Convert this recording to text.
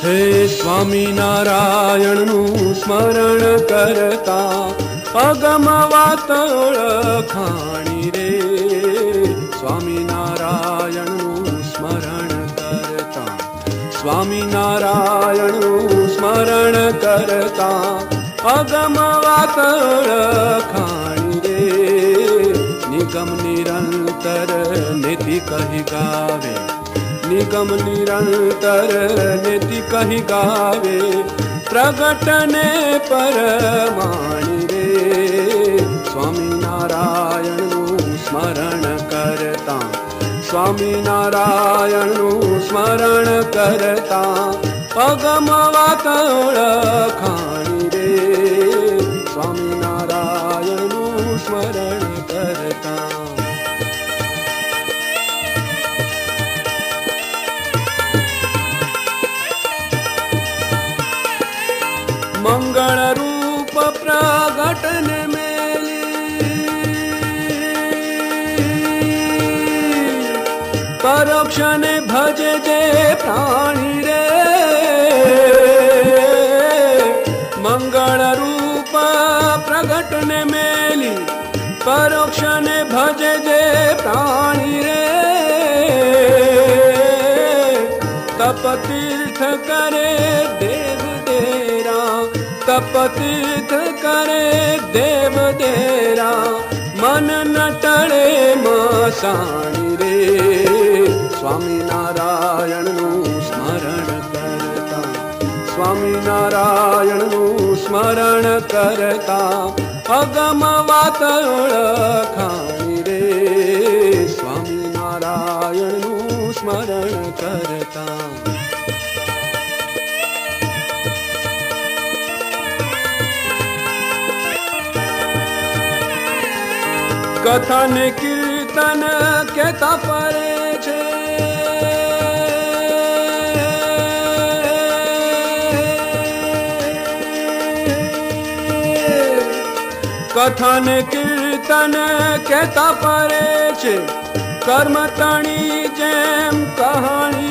હે સ્વામિનારાયણનું સ્મરણ કરતા અગમ વાત ઓળખાણી રે. સ્વામિનારાયણનું સ્મરણ કરતા, સ્વામિનારાયણનું સ્મરણ કરતા અગમ વાત ઓળખાણી રે. નિગમ નિરંતર નીતિ કહી ગાવે, નિગમ નિરંતર નીતિ કહી ગાવે પ્રગટને પરમાણી રે. સ્વામિનારાયણનું સ્મરણ કરતા, સ્વામિનારાયણનું સ્મરણ કરતા અગમ વાત ઓળખાણી રે. સ્વામિનારાયણનું સ્મરણ કરતા. મંગળ રૂપ પ્રગટને મેલી પરોક્ષને ભજે જે પ્રાણી રે. મંગળ રૂપ પ્રગટને મેલી પરોક્ષને ભજે જે પ્રાણી રે. તપ તીર્થ કરે દેવ દેરા, તપ તીર્થ કરે દેવ દેરા મન ન ટળે મસાણી રે. સ્વામિનારાયણનું સ્મરણ કરતા, સ્વામિનારાયણનું સ્મરણ કરતા અગમ વાત ઓળખાણી રે. સ્વામિનારાયણનું સ્મરણ કરતા. કથન કીર્તન કેતા ફરે છે, કથન કીર્તન કેતા ફરે છે કર્મ તણી જેમ કહાણી